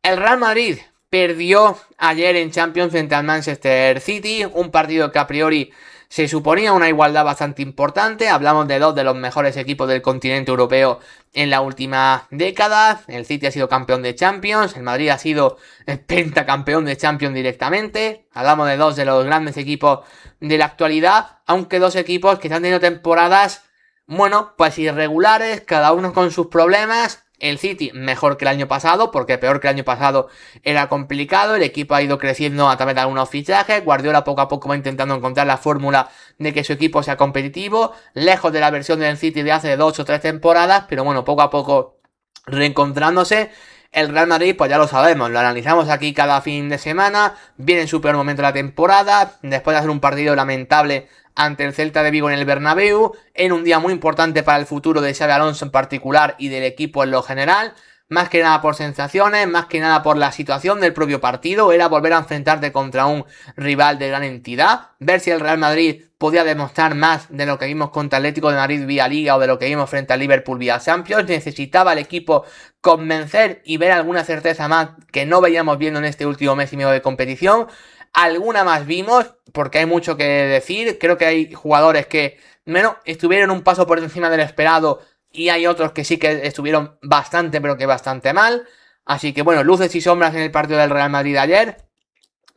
El Real Madrid perdió ayer en Champions frente al Manchester City, un partido que a priori se suponía una igualdad bastante importante. Hablamos de dos de los mejores equipos del continente europeo en la última década. El City ha sido campeón de Champions, el Madrid ha sido pentacampeón de Champions directamente. Hablamos de dos de los grandes equipos de la actualidad, aunque dos equipos que han tenido temporadas, bueno, pues irregulares, cada uno con sus problemas. El City mejor que el año pasado, porque peor que el año pasado era complicado. El equipo ha ido creciendo a través de algunos fichajes. Guardiola poco a poco va intentando encontrar la fórmula de que su equipo sea competitivo, lejos de la versión del City de hace 2 o 3 temporadas, pero bueno, poco a poco reencontrándose. El Real Madrid, pues ya lo sabemos, lo analizamos aquí cada fin de semana, viene en su peor momento de la temporada, después de hacer un partido lamentable ante el Celta de Vigo en el Bernabéu, en un día muy importante para el futuro de Xabi Alonso en particular y del equipo en lo general, más que nada por sensaciones, más que nada por la situación del propio partido, era volver a enfrentarte contra un rival de gran entidad, ver si el Real Madrid podía demostrar más de lo que vimos contra Atlético de Madrid vía Liga o de lo que vimos frente al Liverpool vía Champions. Necesitaba el equipo convencer y ver alguna certeza más que no veíamos viendo en este último mes y medio de competición. Alguna más vimos, porque hay mucho que decir. Creo que hay jugadores que, bueno, estuvieron un paso por encima del esperado y hay otros que sí que estuvieron bastante, pero que bastante mal. Así que bueno, luces y sombras en el partido del Real Madrid ayer,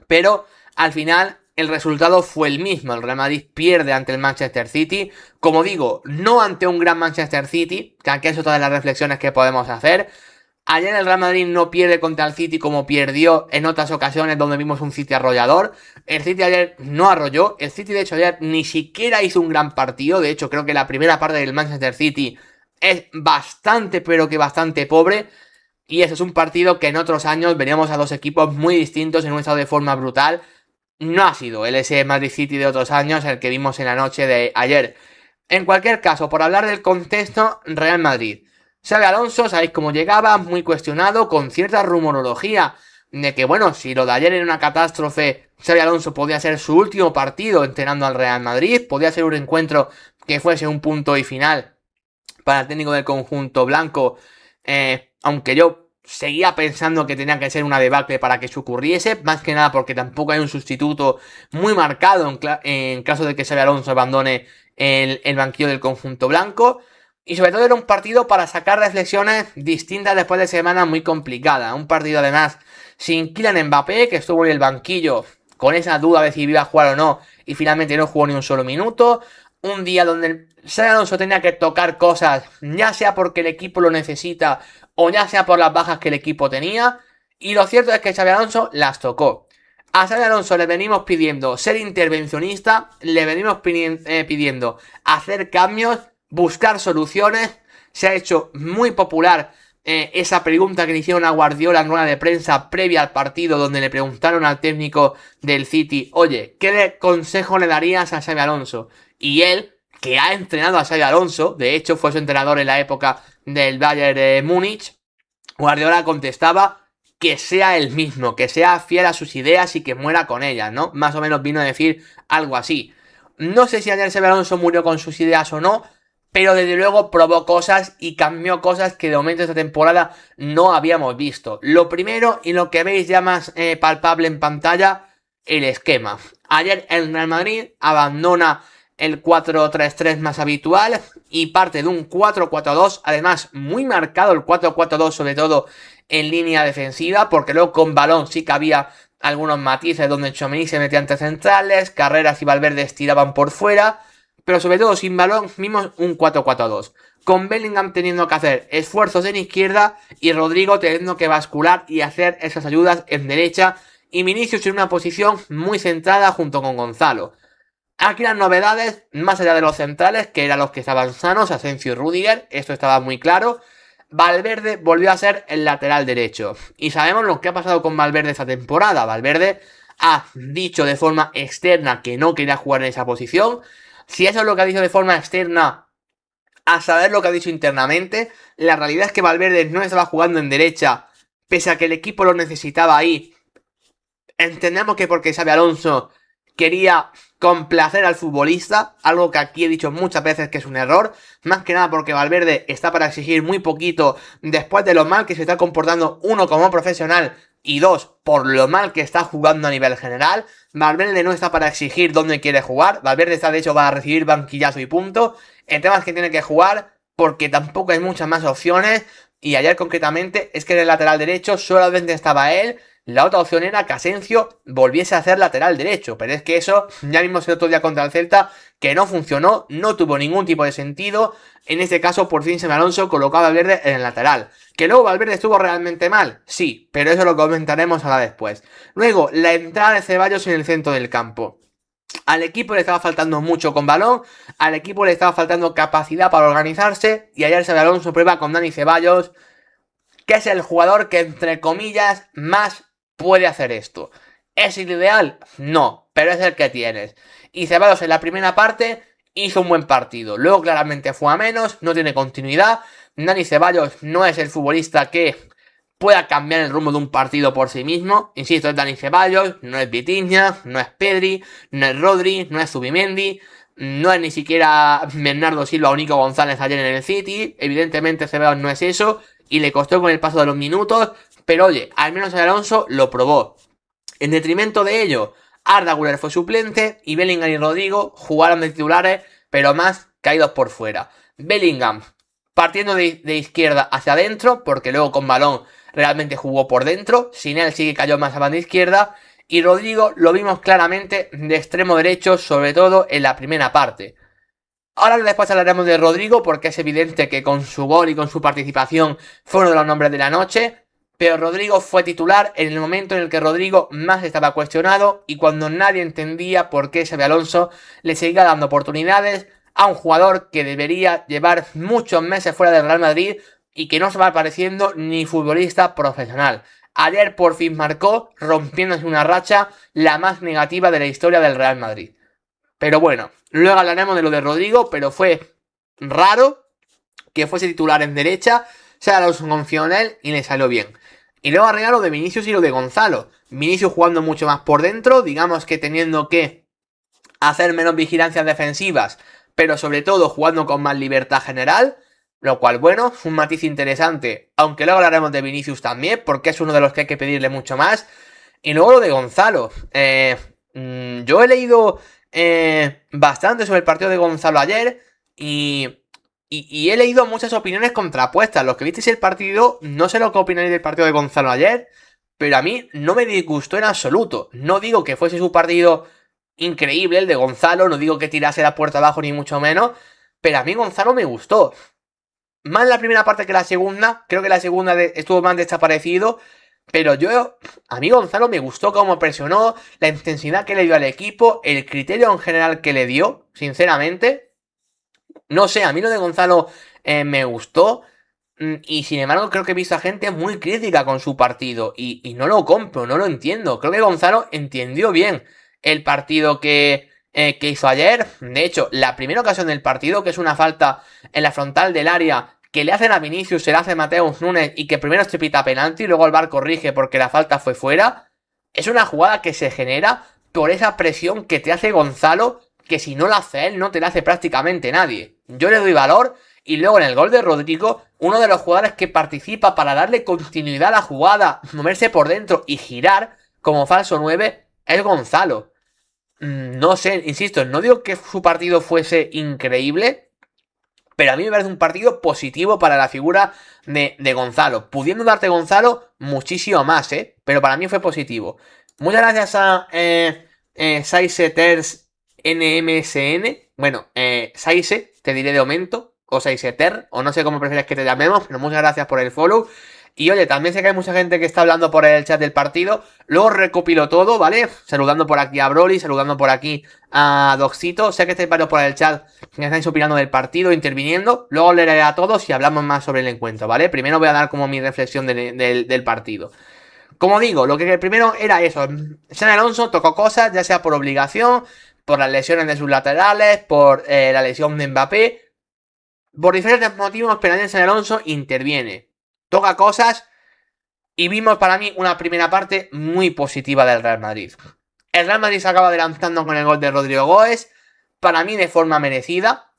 pero al final el resultado fue el mismo. El Real Madrid pierde ante el Manchester City. Como digo, no ante un gran Manchester City, que aquí son todas las reflexiones que podemos hacer. Ayer el Real Madrid no pierde contra el City como perdió en otras ocasiones donde vimos un City arrollador. El City ayer no arrolló. El City de hecho ayer ni siquiera hizo un gran partido. De hecho creo que la primera parte del Manchester City es bastante pero que bastante pobre. Y eso es un partido que en otros años veríamos a dos equipos muy distintos en un estado de forma brutal. No ha sido el ese Madrid City de otros años el que vimos en la noche de ayer. En cualquier caso, por hablar del contexto, Real Madrid. Xabi Alonso, sabéis cómo llegaba, muy cuestionado, con cierta rumorología de que, bueno, si lo de ayer era una catástrofe, Xabi Alonso podía ser su último partido entrenando al Real Madrid, podía ser un encuentro que fuese un punto y final para el técnico del conjunto blanco, aunque yo seguía pensando que tenía que ser una debacle para que eso ocurriese, más que nada porque tampoco hay un sustituto muy marcado en caso de que Xabi Alonso abandone el banquillo del conjunto blanco. Y sobre todo era un partido para sacar reflexiones distintas después de semana muy complicada. Un partido además sin Kylian Mbappé, que estuvo en el banquillo con esa duda de si iba a jugar o no, y finalmente no jugó ni un solo minuto. Un día donde Xabi Alonso tenía que tocar cosas, ya sea porque el equipo lo necesita o ya sea por las bajas que el equipo tenía. Y lo cierto es que Xabi Alonso las tocó. A Xabi Alonso le venimos pidiendo ser intervencionista, le venimos pidiendo hacer cambios, buscar soluciones. Se ha hecho muy popular esa pregunta que le hicieron a Guardiola en rueda de prensa previa al partido, donde le preguntaron al técnico del City, oye, ¿qué consejo le darías a Xabi Alonso? Y él, que ha entrenado a Xabi Alonso, de hecho fue su entrenador en la época del Bayern de Múnich, Guardiola contestaba que sea el mismo, que sea fiel a sus ideas y que muera con ellas, ¿no? Más o menos vino a decir algo así. No sé si ayer Xabi Alonso murió con sus ideas o no, pero desde luego probó cosas y cambió cosas que de momento esta temporada no habíamos visto. Lo primero y lo que veis ya más palpable en pantalla, el esquema. Ayer el Real Madrid abandona el 4-3-3 más habitual y parte de un 4-4-2, además muy marcado el 4-4-2 sobre todo en línea defensiva, porque luego con balón sí que había algunos matices donde Tchouaméni se metía entre centrales, Carreras y Valverde estiraban por fuera, pero sobre todo sin balón vimos un 4-4-2, con Bellingham teniendo que hacer esfuerzos en izquierda y Rodrigo teniendo que bascular y hacer esas ayudas en derecha, y Vinicius en una posición muy centrada junto con Gonzalo. Aquí las novedades, más allá de los centrales, que eran los que estaban sanos, Asensio y Rudiger, esto estaba muy claro. Valverde volvió a ser el lateral derecho. Y sabemos lo que ha pasado con Valverde esta temporada. Valverde ha dicho de forma externa que no quería jugar en esa posición. Si eso es lo que ha dicho de forma externa, a saber lo que ha dicho internamente, la realidad es que Valverde no estaba jugando en derecha, pese a que el equipo lo necesitaba ahí. Entendemos que porque Xabi Alonso quería complacer al futbolista, algo que aquí he dicho muchas veces que es un error, más que nada porque Valverde está para exigir muy poquito después de lo mal que se está comportando, uno, como profesional, y dos, por lo mal que está jugando a nivel general. Valverde no está para exigir dónde quiere jugar, Valverde está de hecho para recibir banquillazo y punto. El tema es que tiene que jugar porque tampoco hay muchas más opciones, y ayer concretamente es que en el lateral derecho solamente estaba él. La otra opción era que Asensio volviese a ser lateral derecho, pero es que eso ya vimos el otro día contra el Celta que no funcionó, no tuvo ningún tipo de sentido. En este caso, por fin Xabi Alonso colocó a Valverde en el lateral. ¿Que luego Valverde estuvo realmente mal? Sí, pero eso lo comentaremos ahora después. Luego, la entrada de Ceballos en el centro del campo. Al equipo le estaba faltando mucho con balón, al equipo le estaba faltando capacidad para organizarse, y ayer Xabi Alonso prueba con Dani Ceballos, que es el jugador que, entre comillas, más puede hacer esto. ¿Es el ideal? No, pero es el que tienes. Y Ceballos en la primera parte hizo un buen partido. Luego claramente fue a menos, no tiene continuidad. Dani Ceballos no es el futbolista que pueda cambiar el rumbo de un partido por sí mismo. Insisto, es Dani Ceballos, no es Vitinha, no es Pedri, no es Rodri, no es Zubimendi, no es ni siquiera Bernardo Silva o Nico González ayer en el City. Evidentemente Ceballos no es eso, y le costó con el paso de los minutos, pero oye, al menos el Alonso lo probó. En detrimento de ello, Arda Güler fue suplente y Bellingham y Rodrigo jugaron de titulares, pero más caídos por fuera. Bellingham partiendo de izquierda hacia adentro, porque luego con balón realmente jugó por dentro, sin él sí que cayó más a banda izquierda, y Rodrigo lo vimos claramente de extremo derecho, sobre todo en la primera parte. Ahora después hablaremos de Rodrigo, porque es evidente que con su gol y con su participación fue uno de los nombres de la noche, pero Rodrigo fue titular en el momento en el que Rodrigo más estaba cuestionado y cuando nadie entendía por qué Xabi Alonso le seguía dando oportunidades a un jugador que debería llevar muchos meses fuera del Real Madrid y que no se va pareciendo ni futbolista profesional. Ayer por fin marcó, rompiéndose una racha, la más negativa de la historia del Real Madrid. Pero bueno, luego hablaremos de lo de Rodrigo, pero fue raro que fuese titular en derecha. Xabi Alonso confió en él y le salió bien. Y luego arreglar lo de Vinicius y lo de Gonzalo. Vinicius jugando mucho más por dentro, digamos que teniendo que hacer menos vigilancias defensivas, pero sobre todo jugando con más libertad general, lo cual, bueno, es un matiz interesante, aunque luego hablaremos de Vinicius también, porque es uno de los que hay que pedirle mucho más. Y luego lo de Gonzalo. Yo he leído bastante sobre el partido de Gonzalo ayer y he leído muchas opiniones contrapuestas. Los que visteis el partido, no sé lo que opináis del partido de Gonzalo ayer, pero a mí no me disgustó en absoluto. No digo que fuese su partido increíble el de Gonzalo, no digo que tirase la puerta abajo ni mucho menos, pero a mí Gonzalo me gustó. Más la primera parte que la segunda, creo que la segunda estuvo más desaparecido, pero a mí Gonzalo me gustó cómo presionó, la intensidad que le dio al equipo, el criterio en general que le dio, sinceramente. No sé, a mí lo de Gonzalo me gustó. Y sin embargo creo que he visto a gente muy crítica con su partido y no lo compro, no lo entiendo. Creo que Gonzalo entendió bien el partido que hizo ayer. De hecho, la primera ocasión del partido, que es una falta en la frontal del área que le hacen a Vinicius, se la hace Mateus Nunes y que primero se pita penalti y luego el VAR corrige porque la falta fue fuera. Es una jugada que se genera por esa presión que te hace Gonzalo, que si no la hace él no te la hace prácticamente nadie. Yo le doy valor. Y luego en el gol de Rodrigo, uno de los jugadores que participa para darle continuidad a la jugada, moverse por dentro y girar como falso 9, es Gonzalo. No sé, insisto, no digo que su partido fuese increíble, pero a mí me parece un partido positivo para la figura de Gonzalo. Pudiendo darte Gonzalo muchísimo más, pero para mí fue positivo. Muchas gracias a Saiseters NMSN. Bueno, Saise, te diré de momento. O Saiseter, o no sé cómo prefieres que te llamemos, pero muchas gracias por el follow. Y oye, también sé que hay mucha gente que está hablando por el chat del partido. Luego recopilo todo, ¿vale? Saludando por aquí a Broly, saludando por aquí a Doxito. Sé que estáis varios por el chat que estáis opinando del partido, interviniendo. Luego leeré a todos y hablamos más sobre el encuentro, ¿vale? Primero voy a dar como mi reflexión del partido. Como digo, lo que primero era eso. Xabi Alonso tocó cosas, ya sea por obligación, por las lesiones de sus laterales, por la lesión de Mbappé. Por diferentes motivos, pero Xabi Alonso interviene, toca cosas y vimos para mí una primera parte muy positiva del Real Madrid. El Real Madrid se acaba adelantando con el gol de Rodrigo Goes, para mí de forma merecida.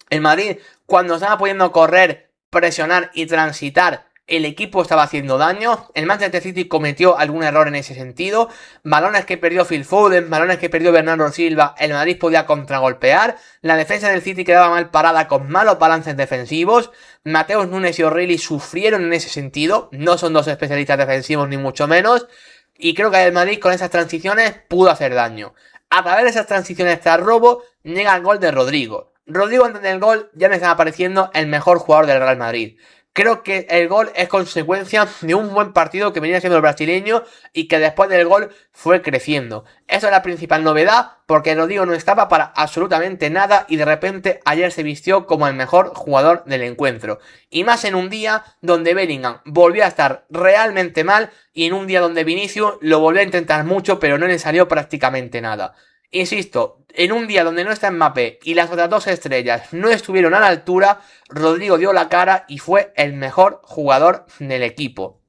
El Madrid, cuando estaba pudiendo correr, presionar y transitar, el equipo estaba haciendo daño. El Manchester City cometió algún error en ese sentido. Balones que perdió Phil Foden, balones que perdió Bernardo Silva, el Madrid podía contragolpear. La defensa del City quedaba mal parada con malos balances defensivos. Mateus Nunes y O'Reilly sufrieron en ese sentido. No son dos especialistas defensivos ni mucho menos. Y creo que el Madrid con esas transiciones pudo hacer daño. A través de esas transiciones tras robo, llega el gol de Rodrigo. Rodrigo antes del gol ya me estaba pareciendo el mejor jugador del Real Madrid. Creo que el gol es consecuencia de un buen partido que venía haciendo el brasileño y que después del gol fue creciendo. Esa es la principal novedad, porque Rodrigo no estaba para absolutamente nada y de repente ayer se vistió como el mejor jugador del encuentro. Y más en un día donde Bellingham volvió a estar realmente mal y en un día donde Vinicius lo volvió a intentar mucho pero no le salió prácticamente nada. Insisto, en un día donde no está Mbappé y las otras dos estrellas no estuvieron a la altura, Rodrigo dio la cara y fue el mejor jugador del equipo.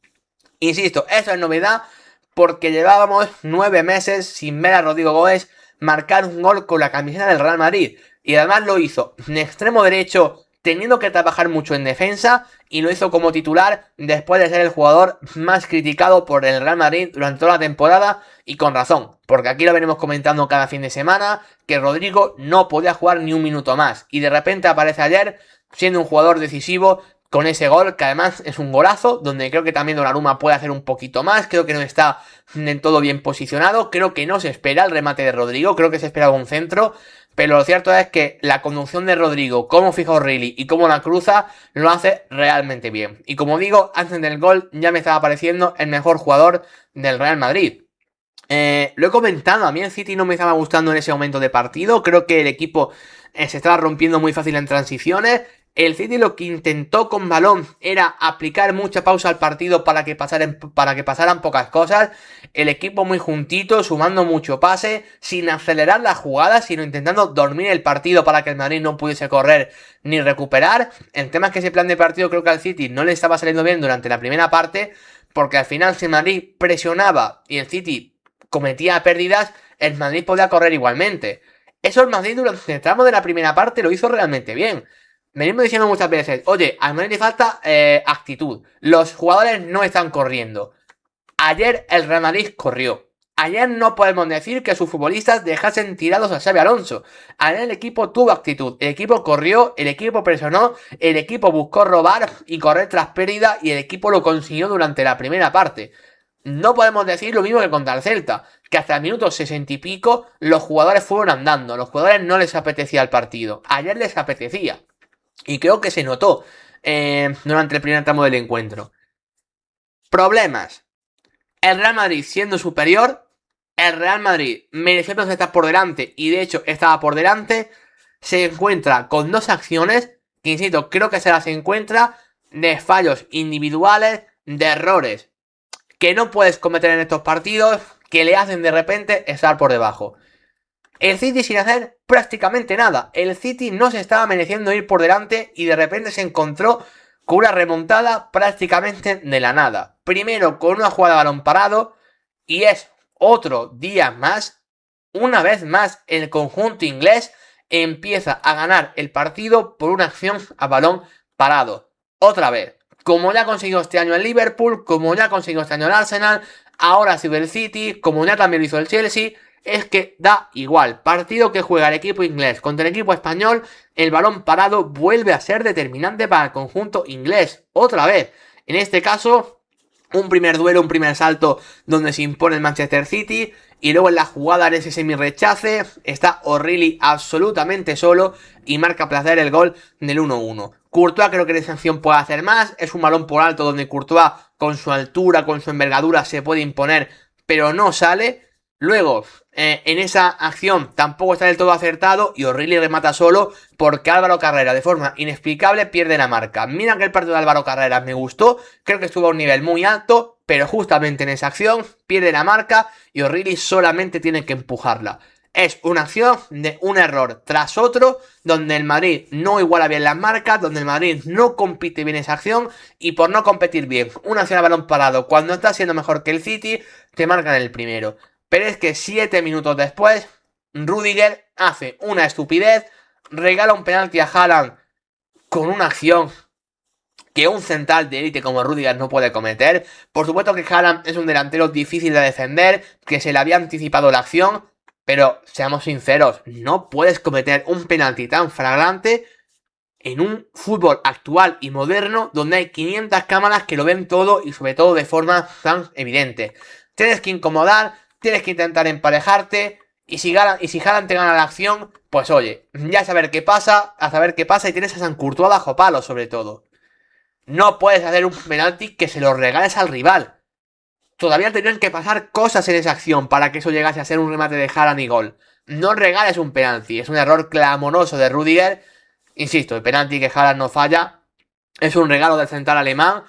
Insisto, eso es novedad porque llevábamos 9 meses sin ver a Rodrigo Goes marcar un gol con la camiseta del Real Madrid. Y además lo hizo en extremo derecho, teniendo que trabajar mucho en defensa, y lo hizo como titular después de ser el jugador más criticado por el Real Madrid durante toda la temporada, y con razón, porque aquí lo venimos comentando cada fin de semana, que Rodrigo no podía jugar ni un minuto más, y de repente aparece ayer siendo un jugador decisivo con ese gol, que además es un golazo, donde creo que también Donnarumma puede hacer un poquito más, creo que no está en todo bien posicionado, creo que no se espera el remate de Rodrigo, creo que se esperaba un centro, pero lo cierto es que la conducción de Rodrigo, cómo fija O'Reilly y cómo la cruza, lo hace realmente bien. Y como digo, antes del gol ya me estaba pareciendo el mejor jugador del Real Madrid. Lo he comentado, a mí el City no me estaba gustando en ese momento de partido, creo que el equipo se estaba rompiendo muy fácil en transiciones. El City lo que intentó con balón era aplicar mucha pausa al partido para que pasaran pocas cosas. El equipo muy juntito, sumando mucho pase, sin acelerar las jugadas, sino intentando dormir el partido para que el Madrid no pudiese correr ni recuperar. El tema es que ese plan de partido creo que al City no le estaba saliendo bien durante la primera parte, porque al final si el Madrid presionaba y el City cometía pérdidas, el Madrid podía correr igualmente. Eso el Madrid durante el tramo de la primera parte lo hizo realmente bien. Venimos diciendo muchas veces, oye, al Madrid le falta actitud. Los jugadores no están corriendo. Ayer el Real Madrid corrió. Ayer no podemos decir que sus futbolistas dejasen tirados a Xabi Alonso. Ayer el equipo tuvo actitud. El equipo corrió, el equipo presionó, el equipo buscó robar y correr tras pérdida y el equipo lo consiguió durante la primera parte. No podemos decir lo mismo que contra el Celta, que hasta el minuto 60 y pico los jugadores fueron andando. Los jugadores no les apetecía el partido. Ayer les apetecía. Y creo que se notó durante el primer tramo del encuentro. Problemas. El Real Madrid siendo superior, el Real Madrid mereciendo estar por delante, y de hecho estaba por delante, se encuentra con dos acciones, que insisto, creo que se las encuentra de fallos individuales, de errores que no puedes cometer en estos partidos, que le hacen de repente estar por debajo. El City sin hacer prácticamente nada. El City no se estaba mereciendo ir por delante y de repente se encontró con una remontada prácticamente de la nada. Primero con una jugada de balón parado y es otro día más, una vez más el conjunto inglés empieza a ganar el partido por una acción a balón parado. Otra vez, como ya consiguió este año el Liverpool, como ya consiguió este año el Arsenal, ahora ha sido el City, como ya también lo hizo el Chelsea. Es que da igual, partido que juega el equipo inglés contra el equipo español, el balón parado vuelve a ser determinante para el conjunto inglés, otra vez. En este caso, un primer duelo, un primer salto donde se impone el Manchester City, y luego en la jugada en ese semi-rechace está O'Reilly absolutamente solo y marca placer el gol del 1-1. Courtois creo que en esa acción puede hacer más, es un balón por alto donde Courtois con su altura, con su envergadura se puede imponer, pero no sale. Luego, en esa acción tampoco está del todo acertado y O'Reilly remata solo porque Álvaro Carreras de forma inexplicable pierde la marca. Mira que el partido de Álvaro Carreras me gustó, creo que estuvo a un nivel muy alto, pero justamente en esa acción pierde la marca y O'Reilly solamente tiene que empujarla. Es una acción de un error tras otro, donde el Madrid no iguala bien las marcas, donde el Madrid no compite bien esa acción, y por no competir bien una acción a balón parado cuando está siendo mejor que el City, te marcan el primero. Pero es que 7 minutos después, Rüdiger hace una estupidez, regala un penalti a Haaland con una acción que un central de élite como Rüdiger no puede cometer. Por supuesto que Haaland es un delantero difícil de defender, que se le había anticipado la acción, pero seamos sinceros, no puedes cometer un penalti tan flagrante en un fútbol actual y moderno donde hay 500 cámaras que lo ven todo y sobre todo de forma tan evidente. Tienes que incomodar, tienes que intentar emparejarte y si Haaland te gana la acción, pues oye, ya a saber qué pasa y tienes a San Courtois bajo palo sobre todo. No puedes hacer un penalti que se lo regales al rival. Todavía tendrían que pasar cosas en esa acción para que eso llegase a ser un remate de Haaland y gol. No regales un penalti, es un error clamoroso de Rüdiger. Insisto, el penalti que Haaland no falla es un regalo del central alemán.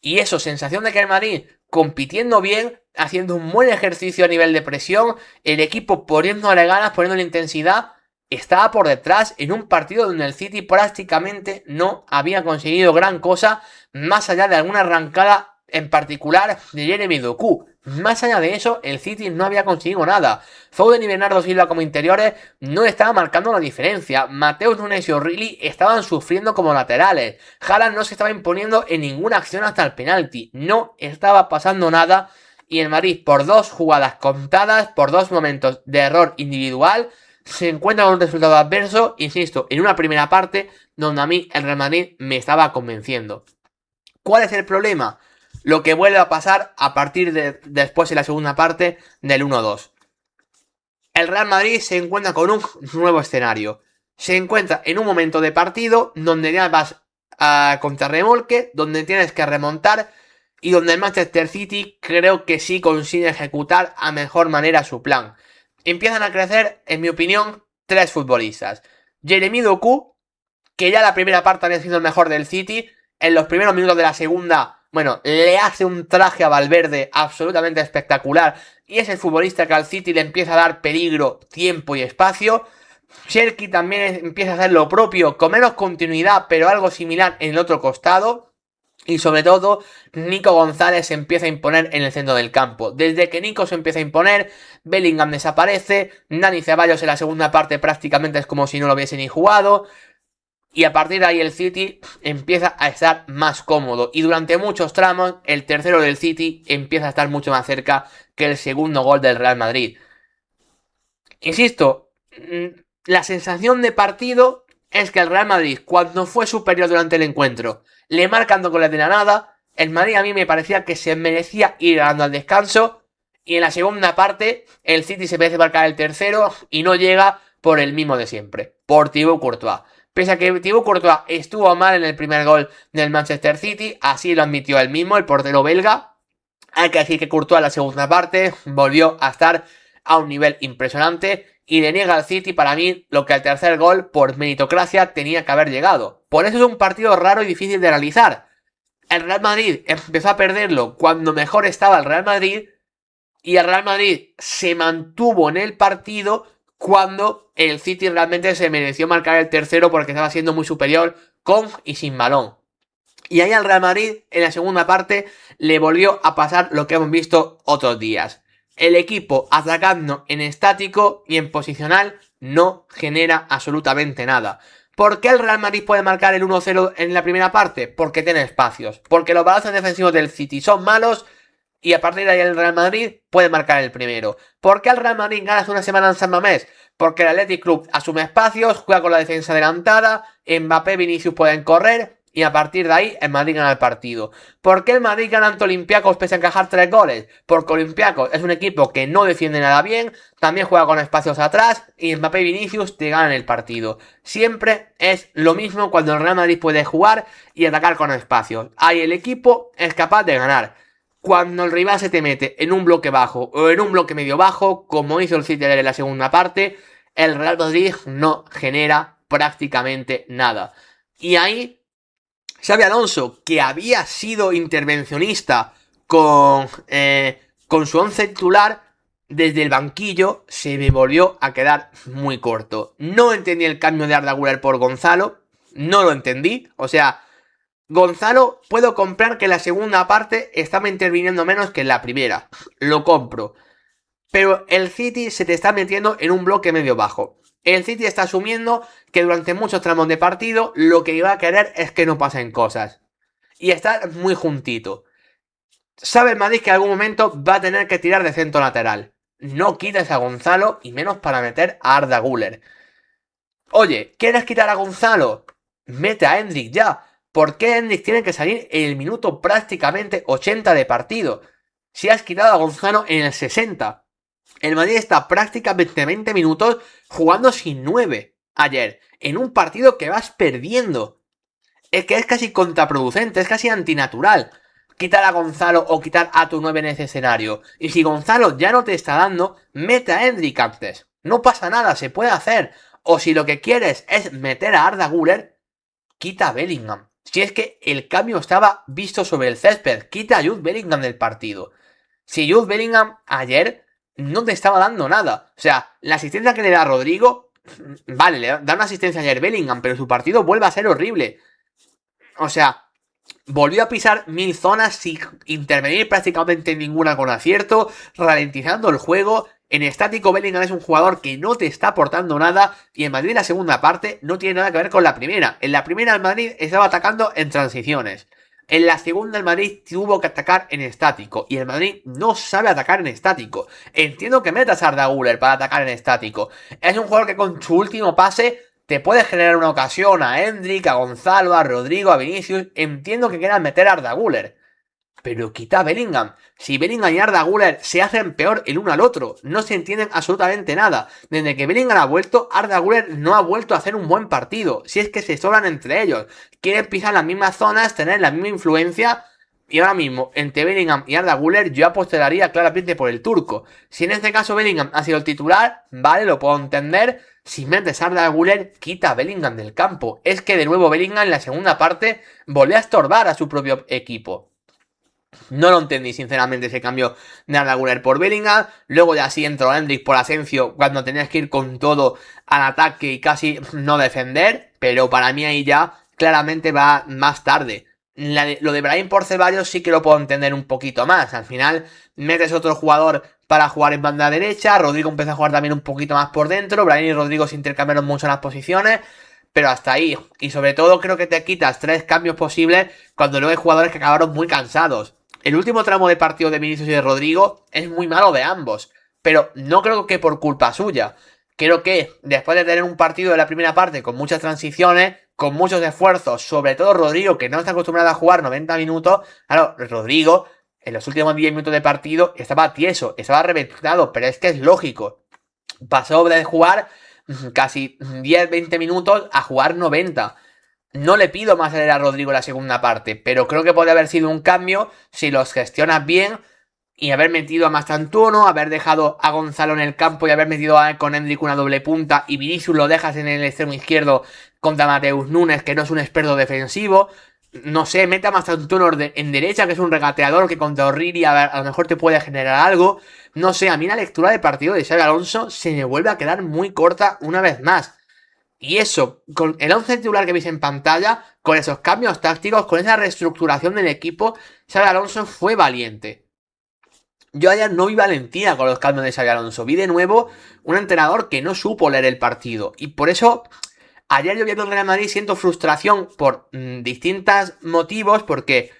Y eso, sensación de que el Madrid compitiendo bien, haciendo un buen ejercicio a nivel de presión, el equipo poniéndole ganas, poniéndole intensidad, estaba por detrás en un partido donde el City prácticamente no había conseguido gran cosa, más allá de alguna arrancada en particular de Jeremy Doku. Más allá de eso, el City no había conseguido nada. Foden y Bernardo Silva como interiores no estaban marcando la diferencia. Mateus Nunes y O'Reilly estaban sufriendo como laterales. Haaland no se estaba imponiendo en ninguna acción hasta el penalti. No estaba pasando nada. Y el Madrid, por 2 jugadas contadas, por 2 momentos de error individual, se encuentra con un resultado adverso, insisto, en una primera parte donde a mí el Real Madrid me estaba convenciendo. ¿Cuál es el problema? Lo que vuelve a pasar a partir de después en la segunda parte del 1-2. El Real Madrid se encuentra con un nuevo escenario. Se encuentra en un momento de partido donde ya vas a contrarremolque, donde tienes que remontar y donde el Manchester City creo que sí consigue ejecutar a mejor manera su plan. Empiezan a crecer, en mi opinión, 3 futbolistas. Jeremy Doku, que ya la primera parte había sido el mejor del City, en los primeros minutos de la segunda, bueno, le hace un traje a Valverde absolutamente espectacular y es el futbolista que al City le empieza a dar peligro, tiempo y espacio. Cherki también empieza a hacer lo propio, con menos continuidad, pero algo similar en el otro costado. Y sobre todo, Nico González se empieza a imponer en el centro del campo. Desde que Nico se empieza a imponer, Bellingham desaparece, Dani Ceballos en la segunda parte prácticamente es como si no lo hubiese ni jugado. Y a partir de ahí el City empieza a estar más cómodo. Y durante muchos tramos, el tercero del City empieza a estar mucho más cerca que el segundo gol del Real Madrid. Insisto, la sensación de partido es que el Real Madrid, cuando fue superior durante el encuentro, le marcan dos goles de la nada. El Madrid a mí me parecía que se merecía ir ganando al descanso. Y en la segunda parte, el City se merece marcar el tercero y no llega por el mismo de siempre, por Thibaut Courtois. Pese a que Thibaut Courtois estuvo mal en el primer gol del Manchester City, así lo admitió él mismo, el portero belga. Hay que decir que Courtois en la segunda parte volvió a estar a un nivel impresionante y le niega al City para mí lo que al tercer gol por meritocracia tenía que haber llegado. Por eso es un partido raro y difícil de realizar. El Real Madrid empezó a perderlo cuando mejor estaba el Real Madrid y el Real Madrid se mantuvo en el partido cuando el City realmente se mereció marcar el tercero porque estaba siendo muy superior con y sin balón. Y ahí al Real Madrid en la segunda parte le volvió a pasar lo que hemos visto otros días. El equipo atacando en estático y en posicional no genera absolutamente nada. ¿Por qué el Real Madrid puede marcar el 1-0 en la primera parte? Porque tiene espacios. Porque los balances defensivos del City son malos y a partir de ahí el Real Madrid puede marcar el primero. ¿Por qué el Real Madrid gana hace una semana en San Mamés? Porque el Athletic Club asume espacios, juega con la defensa adelantada, Mbappé y Vinicius pueden correr y a partir de ahí el Madrid gana el partido. ¿Por qué el Madrid gana ante Olympiacos pese a encajar 3 goles? Porque Olympiacos es un equipo que no defiende nada bien, también juega con espacios atrás y Mbappé y Vinicius te ganan el partido. Siempre es lo mismo cuando el Real Madrid puede jugar y atacar con espacios. Ahí el equipo es capaz de ganar. Cuando el rival se te mete en un bloque bajo o en un bloque medio bajo, como hizo el City en la segunda parte, el Real Madrid no genera prácticamente nada. Y ahí Xabi Alonso, que había sido intervencionista con su once titular, desde el banquillo se me volvió a quedar muy corto. No entendí el cambio de Arda Güler por Gonzalo, no lo entendí, o sea, Gonzalo, puedo comprar que en la segunda parte estaba interviniendo menos que en la primera. Lo compro. Pero el City se te está metiendo en un bloque medio bajo. El City está asumiendo que durante muchos tramos de partido lo que iba a querer es que no pasen cosas. Y está muy juntito. Sabe el Madrid que en algún momento va a tener que tirar de centro lateral. No quites a Gonzalo y menos para meter a Arda Güler. Oye, ¿quieres quitar a Gonzalo? Mete a Endrick ya. ¿Por qué Endrick tiene que salir en el minuto prácticamente 80 de partido? Si has quitado a Gonzalo en el 60. El Madrid está prácticamente 20 minutos jugando sin 9 ayer. En un partido que vas perdiendo. Es que es casi contraproducente, es casi antinatural quitar a Gonzalo o quitar a tu 9 en ese escenario. Y si Gonzalo ya no te está dando, mete a Endrick antes. No pasa nada, se puede hacer. O si lo que quieres es meter a Arda Güler, quita a Bellingham. Si es que el cambio estaba visto sobre el césped, quita a Jude Bellingham del partido. Si Jude Bellingham ayer no te estaba dando nada. O sea, la asistencia que le da a Rodrigo, vale, le da una asistencia ayer Bellingham, pero su partido vuelve a ser horrible. O sea, volvió a pisar 1000 zonas sin intervenir prácticamente en ninguna con acierto, ralentizando el juego. En estático, Bellingham es un jugador que no te está aportando nada. Y en Madrid la segunda parte no tiene nada que ver con la primera. En la primera el Madrid estaba atacando en transiciones. En la segunda el Madrid tuvo que atacar en estático. Y el Madrid no sabe atacar en estático. Entiendo que metas a Arda Güler para atacar en estático. Es un jugador que con su último pase te puede generar una ocasión a Endrick, a Gonzalo, a Rodrigo, a Vinicius. Entiendo que quieran meter a Arda Güler. Pero quita a Bellingham. Si Bellingham y Arda Güler se hacen peor el uno al otro, no se entienden absolutamente nada. Desde que Bellingham ha vuelto, Arda Güler no ha vuelto a hacer un buen partido. Si es que se sobran entre ellos. Quieren pisar las mismas zonas, tener la misma influencia. Y ahora mismo, entre Bellingham y Arda Güler, yo apostaría claramente por el turco. Si en este caso Bellingham ha sido el titular, vale, lo puedo entender. Si metes a Arda Güler, quita a Bellingham del campo. Es que de nuevo Bellingham en la segunda parte volvió a estorbar a su propio equipo. No lo entendí, sinceramente, ese cambio de Arda Güler por Bellingham. Luego ya sí entró Endrick por Asensio cuando tenías que ir con todo al ataque y casi no defender. Pero para mí ahí ya claramente va más tarde. Lo de Brahim por Ceballos sí que lo puedo entender un poquito más. Al final metes otro jugador para jugar en banda derecha. Rodrigo empieza a jugar también un poquito más por dentro. Brahim y Rodrigo se intercambiaron mucho en las posiciones. Pero hasta ahí. Y sobre todo creo que te quitas 3 cambios posibles cuando luego hay jugadores que acabaron muy cansados. El último tramo de partido de Vinicius y de Rodrigo es muy malo de ambos. Pero no creo que por culpa suya. Creo que después de tener un partido de la primera parte con muchas transiciones, con muchos esfuerzos, sobre todo Rodrigo, que no está acostumbrado a jugar 90 minutos, claro, Rodrigo en los últimos 10 minutos de partido estaba tieso, estaba reventado, pero es que es lógico. Pasó de jugar casi 10-20 minutos a jugar 90. No le pido más a Rodrigo en la segunda parte, pero creo que puede haber sido un cambio si los gestionas bien y haber metido a Mastantuono, haber dejado a Gonzalo en el campo y haber metido con Endrick una doble punta y Vinicius lo dejas en el extremo izquierdo contra Mateus Nunes, que no es un experto defensivo. No sé, mete a Mastantuono en derecha, que es un regateador que contra Orriri a lo mejor te puede generar algo. No sé, a mí la lectura del partido de Xabi Alonso se me vuelve a quedar muy corta una vez más. Y eso, con el 11 titular que veis en pantalla, con esos cambios tácticos, con esa reestructuración del equipo, Xabi Alonso fue valiente. Yo ayer no vi valentía con los cambios de Xabi Alonso. Vi de nuevo un entrenador que no supo leer el partido. Y por eso, ayer yo viendo el Real Madrid siento frustración por distintos motivos, porque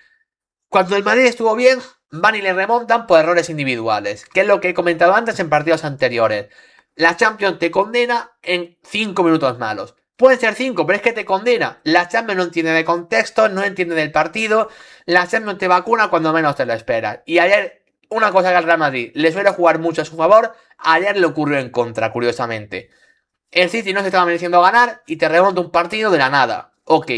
cuando el Madrid estuvo bien, van y le remontan por errores individuales, que es lo que he comentado antes en partidos anteriores. La Champions te condena en 5 minutos malos. Pueden ser 5, pero es que te condena. La Champions no entiende de contexto, no entiende del partido. La Champions te vacuna cuando menos te lo esperas. Y ayer, una cosa que al Real Madrid le suele jugar mucho a su favor, ayer le ocurrió en contra, curiosamente. El City no se estaba mereciendo ganar y te remonta un partido de la nada. Ok.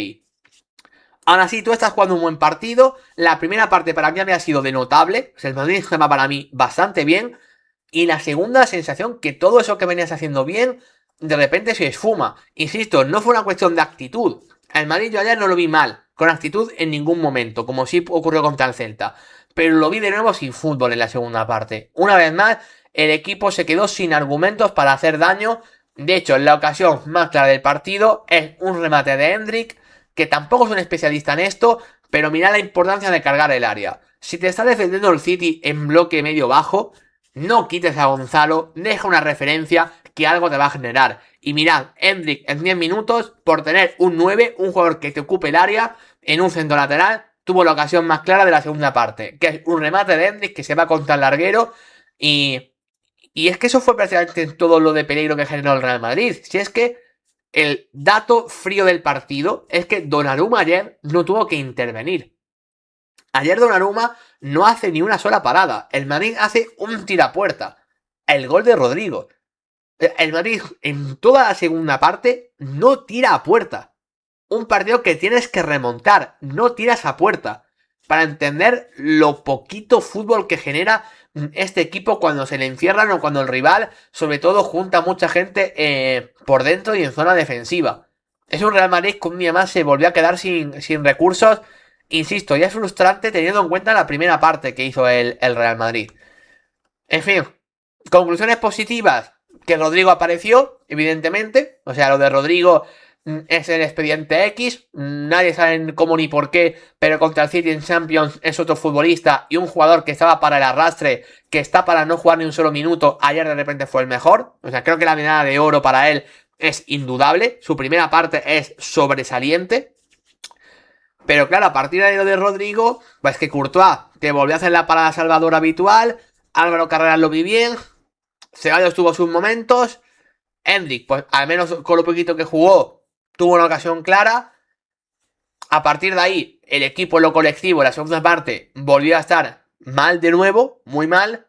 Aún así, tú estás jugando un buen partido. La primera parte para mí había sido de notable. O sea, el Madrid juega para mí bastante bien. Y la segunda, sensación que todo eso que venías haciendo bien, de repente se esfuma. Insisto, no fue una cuestión de actitud. El Madrid yo ayer no lo vi mal, con actitud en ningún momento, como sí ocurrió contra el Celta. Pero lo vi de nuevo sin fútbol en la segunda parte. Una vez más, el equipo se quedó sin argumentos para hacer daño. De hecho, la ocasión más clara del partido es un remate de Endrick, que tampoco es un especialista en esto, pero mira la importancia de cargar el área. Si te está defendiendo el City en bloque medio bajo, no quites a Gonzalo, deja una referencia que algo te va a generar. Y mirad, Endrick en 10 minutos, por tener un 9, un jugador que te ocupe el área en un centro lateral, tuvo la ocasión más clara de la segunda parte, que es un remate de Endrick que se va contra el larguero y es que eso fue prácticamente todo lo de peligro que generó el Real Madrid. Si es que el dato frío del partido es que Donnarumma ayer no tuvo que intervenir. Ayer Donnarumma no hace ni una sola parada. El Madrid hace un tirapuerta. El gol de Rodrigo. El Madrid en toda la segunda parte no tira a puerta. Un partido que tienes que remontar, no tiras a puerta. Para entender lo poquito fútbol que genera este equipo cuando se le encierran o cuando el rival, sobre todo, junta mucha gente por dentro y en zona defensiva. Es un Real Madrid que un día más se volvió a quedar sin recursos. Insisto, ya es frustrante teniendo en cuenta la primera parte que hizo el Real Madrid. En fin, conclusiones positivas. Que Rodrigo apareció, evidentemente. O sea, lo de Rodrigo es el expediente X. Nadie sabe cómo ni por qué, pero contra el City en Champions es otro futbolista y un jugador que estaba para el arrastre, que está para no jugar ni un solo minuto. Ayer de repente fue el mejor. O sea, creo que la medalla de oro para él es indudable. Su primera parte es sobresaliente. Pero claro, a partir de lo de Rodrigo, pues que Courtois, que volvió a hacer la parada salvadora habitual. Álvaro Carreras lo vi bien. Ceballos tuvo sus momentos. Endrick, pues al menos con lo poquito que jugó, tuvo una ocasión clara. A partir de ahí, el equipo en lo colectivo, la segunda parte, volvió a estar mal de nuevo, muy mal.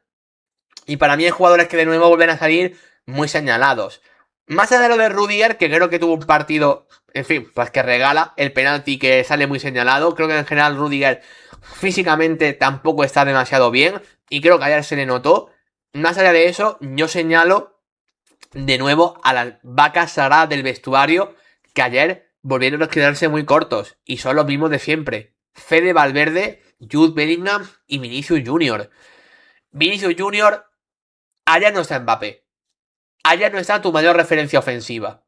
Y para mí hay jugadores que de nuevo vuelven a salir muy señalados. Más allá de lo de Rudiger, que creo que tuvo un partido, en fin, pues que regala el penalti que sale muy señalado. Creo que en general Rudiger físicamente tampoco está demasiado bien. Y creo que ayer se le notó. Más allá de eso, yo señalo de nuevo a las vacas sagradas del vestuario que ayer volvieron a quedarse muy cortos. Y son los mismos de siempre. Fede Valverde, Jude Bellingham y Vinicius Junior. Vinicius Junior, ayer no está Mbappé. Ayer no está tu mayor referencia ofensiva.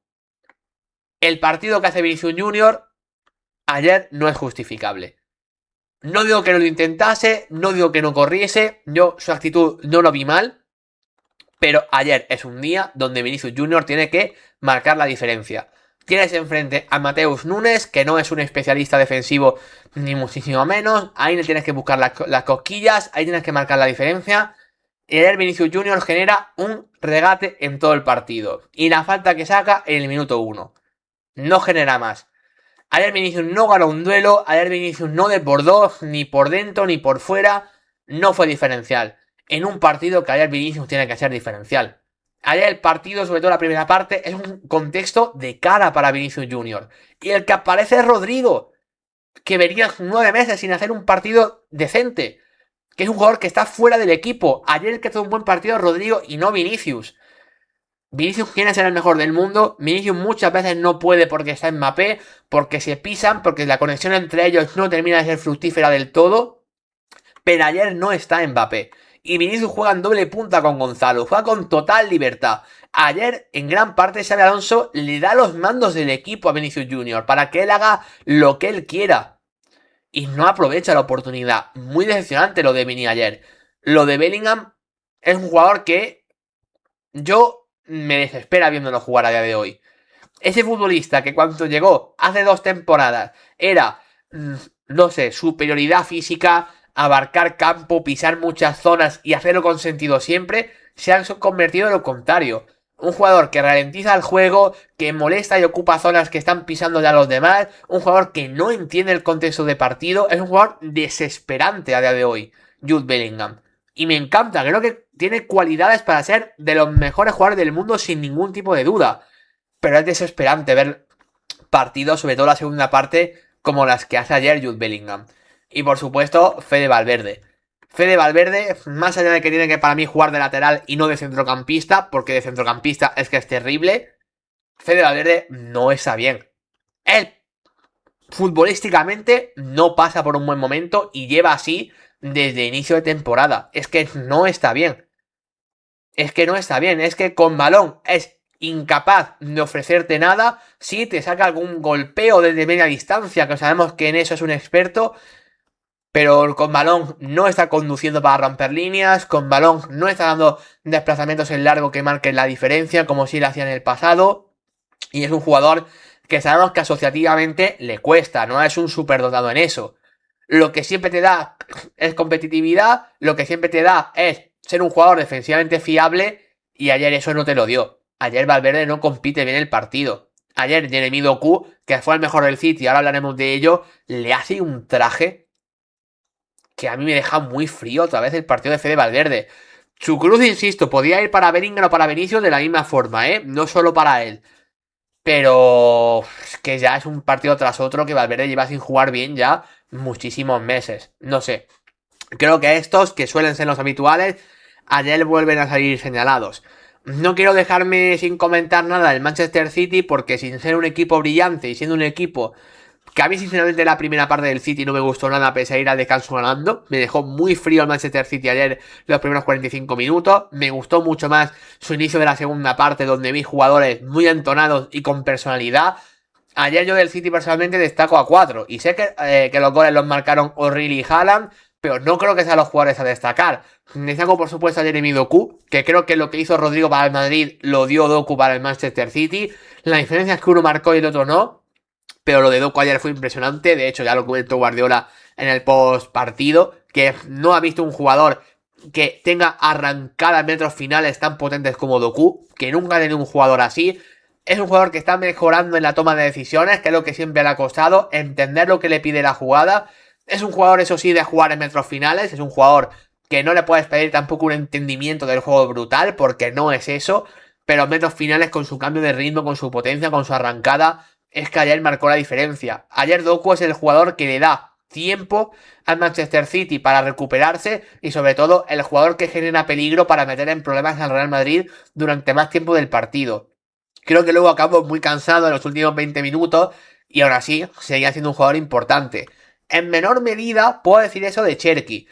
El partido que hace Vinicius Junior ayer no es justificable. No digo que no lo intentase, no digo que no corriese, yo su actitud no lo vi mal, pero ayer es un día donde Vinicius Junior tiene que marcar la diferencia. Tienes enfrente a Mateus Nunes, que no es un especialista defensivo ni muchísimo menos, ahí le tienes que buscar las cosquillas, ahí tienes que marcar la diferencia. Y ayer Vinicius Junior genera un regate en todo el partido. Y la falta que saca en el minuto 1. No genera más. Ayer Vinicius no ganó un duelo. Ayer Vinicius no desbordó ni por dentro ni por fuera. No fue diferencial. En un partido que ayer Vinicius tiene que ser diferencial. Ayer el partido, sobre todo la primera parte, es un contexto de cara para Vinicius Junior. Y el que aparece es Rodrigo, que venía 9 meses sin hacer un partido decente. Que es un jugador que está fuera del equipo. Ayer el que hizo un buen partido es Rodrigo y no Vinicius. Vinicius quiere ser el mejor del mundo. Vinicius muchas veces no puede porque está en Mbappé, porque se pisan, porque la conexión entre ellos no termina de ser fructífera del todo. Pero ayer no está Mbappé. Y Vinicius juega en doble punta con Gonzalo. Juega con total libertad. Ayer, en gran parte, Xabi Alonso le da los mandos del equipo a Vinicius Junior para que él haga lo que él quiera. Y no aprovecha la oportunidad. Muy decepcionante lo de Vini ayer. Lo de Bellingham es un jugador que yo me desespera viéndolo jugar a día de hoy. Ese futbolista que cuando llegó hace 2 temporadas era, no sé, superioridad física, abarcar campo, pisar muchas zonas y hacerlo con sentido siempre, se ha convertido en lo contrario. Un jugador que ralentiza el juego, que molesta y ocupa zonas que están pisando ya los demás. Un jugador que no entiende el contexto de partido. Es un jugador desesperante a día de hoy, Jude Bellingham. Y me encanta, creo que tiene cualidades para ser de los mejores jugadores del mundo sin ningún tipo de duda. Pero es desesperante ver partidos, sobre todo la segunda parte, como las que hace ayer Jude Bellingham. Y por supuesto, Fede Valverde. Fede Valverde, más allá de que tiene que para mí jugar de lateral y no de centrocampista, porque de centrocampista es que es terrible, Fede Valverde no está bien. Él, futbolísticamente, no pasa por un buen momento y lleva así desde inicio de temporada. Es que no está bien. Es que no está bien, es que con balón es incapaz de ofrecerte nada. Si te saca algún golpeo desde media distancia, que sabemos que en eso es un experto, pero con balón no está conduciendo para romper líneas, con balón no está dando desplazamientos en largo que marquen la diferencia, como sí lo hacía en el pasado, y es un jugador que sabemos que asociativamente le cuesta, no es un superdotado en eso. Lo que siempre te da es competitividad, lo que siempre te da es ser un jugador defensivamente fiable, y ayer eso no te lo dio. Ayer Valverde no compite bien el partido. Ayer Jeremy Doku, que fue el mejor del City, ahora hablaremos de ello, le hace un traje que a mí me deja muy frío otra vez el partido de Fede Valverde. Su cruz, insisto, podía ir para Bellingham o para Vinicius de la misma forma, no solo para él. Pero es que ya es un partido tras otro que Valverde lleva sin jugar bien ya muchísimos meses. No sé. Creo que estos, que suelen ser los habituales, ayer vuelven a salir señalados. No quiero dejarme sin comentar nada del Manchester City porque sin ser un equipo brillante y siendo un equipo que a mí sinceramente la primera parte del City no me gustó nada pese a ir al descanso ganando. Me dejó muy frío el Manchester City ayer los primeros 45 minutos. Me gustó mucho más su inicio de la segunda parte donde vi jugadores muy entonados y con personalidad. Ayer yo del City personalmente destaco a 4. Y sé que los goles los marcaron O'Reilly y Haaland, pero no creo que sean los jugadores a destacar. Destaco por supuesto a Jeremy Doku, que creo que lo que hizo Rodrigo para el Madrid lo dio Doku para el Manchester City. La diferencia es que uno marcó y el otro no. Pero lo de Doku ayer fue impresionante. De hecho, ya lo comentó Guardiola en el post partido, que no ha visto un jugador que tenga arrancadas metros finales tan potentes como Doku, que nunca ha tenido un jugador así. Es un jugador que está mejorando en la toma de decisiones, que es lo que siempre le ha costado, entender lo que le pide la jugada. Es un jugador, eso sí, de jugar en metros finales. Es un jugador que no le puedes pedir tampoco un entendimiento del juego brutal, porque no es eso. Pero en metros finales, con su cambio de ritmo, con su potencia, con su arrancada, es que ayer marcó la diferencia. Ayer Doku es el jugador que le da tiempo al Manchester City para recuperarse y sobre todo el jugador que genera peligro para meter en problemas al Real Madrid durante más tiempo del partido. Creo que luego acabó muy cansado en los últimos 20 minutos y aún así seguía siendo un jugador importante. En menor medida puedo decir eso de Cherki.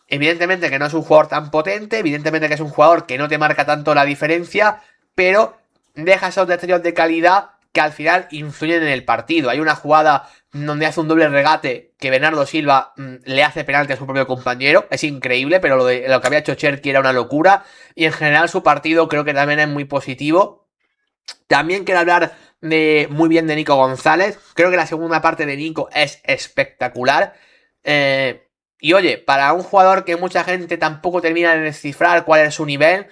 Evidentemente que no es un jugador tan potente, evidentemente que es un jugador que no te marca tanto la diferencia, pero deja esos destellos de calidad que al final influyen en el partido. Hay una jugada donde hace un doble regate que Bernardo Silva le hace penalti a su propio compañero. Es increíble, pero lo que había hecho Cherki era una locura. Y en general su partido creo que también es muy positivo. También quiero hablar muy bien de Nico González. Creo que la segunda parte de Nico es espectacular. Y oye, para un jugador que mucha gente tampoco termina de descifrar cuál es su nivel,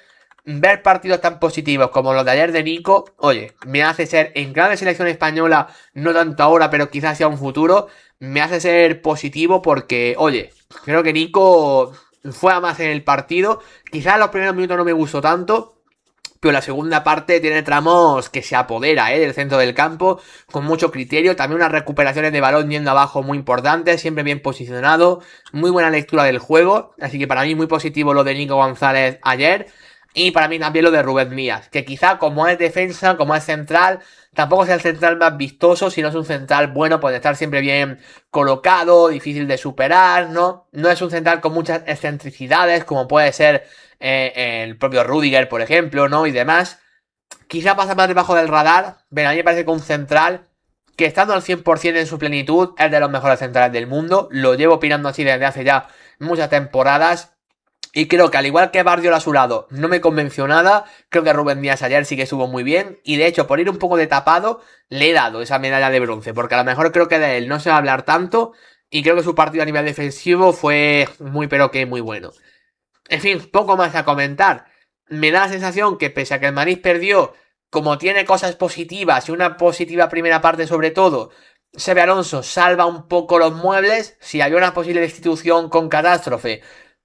ver partidos tan positivos como los de ayer de Nico, oye, me hace ser en grande selección española, no tanto ahora, pero quizás hacia un futuro, me hace ser positivo porque, oye, creo que Nico fue a más en el partido. Quizás los primeros minutos no me gustó tanto, pero la segunda parte tiene tramos que se apodera del centro del campo con mucho criterio. También unas recuperaciones de balón yendo abajo muy importantes, siempre bien posicionado. Muy buena lectura del juego. Así que para mí muy positivo lo de Nico González ayer. Y para mí también lo de Rubén Díaz, que quizá como es defensa, como es central, tampoco es el central más vistoso, sino es un central bueno, puede estar siempre bien colocado, difícil de superar, ¿no? No es un central con muchas excentricidades, como puede ser el propio Rudiger, por ejemplo, ¿no? Y demás. Quizá pasa más debajo del radar, pero a mí me parece que un central que estando al 100% en su plenitud es de los mejores centrales del mundo. Lo llevo opinando así desde hace ya muchas temporadas. Y creo que al igual que Guardiola a su lado no me convenció nada, creo que Rubén Díaz ayer sí que estuvo muy bien. Y de hecho, por ir un poco de tapado, le he dado esa medalla de bronce. Porque a lo mejor creo que de él no se va a hablar tanto. Y creo que su partido a nivel defensivo fue muy pero que muy bueno. En fin, poco más a comentar. Me da la sensación que pese a que el Madrid perdió, como tiene cosas positivas y una positiva primera parte sobre todo, Xabi Alonso salva un poco los muebles. Si había una posible destitución con catástrofe,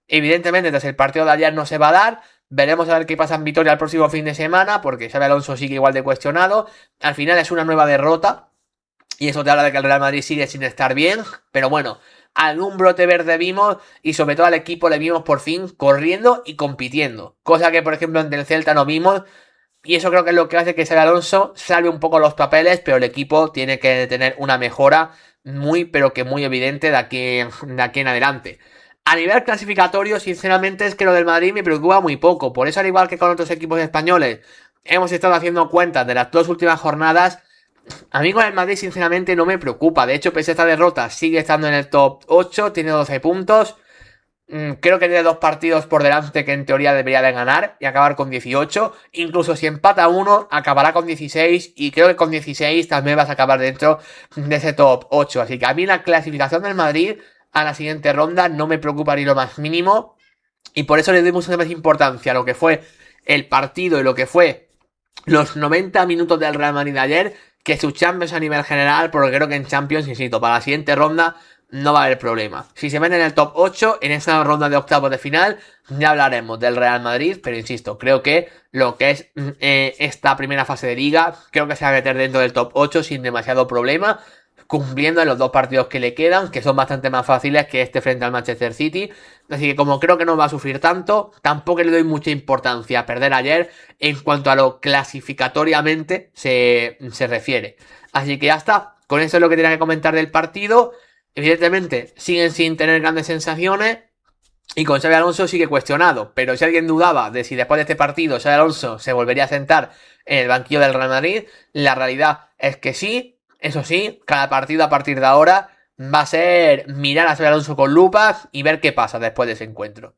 evidentemente tras el partido de ayer no se va a dar. Veremos a ver qué pasa en Vitoria el próximo fin de semana, porque Xabi Alonso sigue igual de cuestionado. Al final es una nueva derrota, y eso te habla de que el Real Madrid sigue sin estar bien, pero bueno, algún brote verde vimos y sobre todo al equipo le vimos por fin corriendo y compitiendo. Cosa que por ejemplo ante el Celta no vimos y eso creo que es lo que hace que Xabi Alonso salve un poco los papeles, pero el equipo tiene que tener una mejora muy pero que muy evidente de aquí en adelante. A nivel clasificatorio, sinceramente es que lo del Madrid me preocupa muy poco. Por eso al igual que con otros equipos españoles, hemos estado haciendo cuentas de las dos últimas jornadas. A mí con el Madrid sinceramente no me preocupa. De hecho, pese a esta derrota, sigue estando en el top 8, tiene 12 puntos. Creo que tiene dos partidos por delante que en teoría debería de ganar y acabar con 18. Incluso si empata uno, acabará con 16. Y creo que con 16 también vas a acabar dentro de ese top 8. Así que a mí la clasificación del Madrid a la siguiente ronda no me preocupa ni lo más mínimo. Y por eso le doy mucha más importancia a lo que fue el partido y lo que fue los 90 minutos del Real Madrid de ayer que su Champions a nivel general, porque creo que en Champions, insisto, para la siguiente ronda no va a haber problema. Si se meten en el top 8, en esa ronda de octavos de final, ya hablaremos del Real Madrid, pero insisto, creo que lo que es esta primera fase de liga, creo que se va a meter dentro del top 8 sin demasiado problema, cumpliendo en los dos partidos que le quedan, que son bastante más fáciles que este frente al Manchester City. Así que como creo que no va a sufrir tanto, tampoco le doy mucha importancia a perder ayer en cuanto a lo clasificatoriamente se refiere. Así que ya está, con eso es lo que tenía que comentar del partido. Evidentemente, siguen sin tener grandes sensaciones. Y con Xabi Alonso sigue cuestionado, pero si alguien dudaba de si después de este partido Xabi Alonso se volvería a sentar en el banquillo del Real Madrid, la realidad es que sí. Eso sí, cada partido a partir de ahora va a ser mirar a Xabi Alonso con lupas y ver qué pasa después de ese encuentro.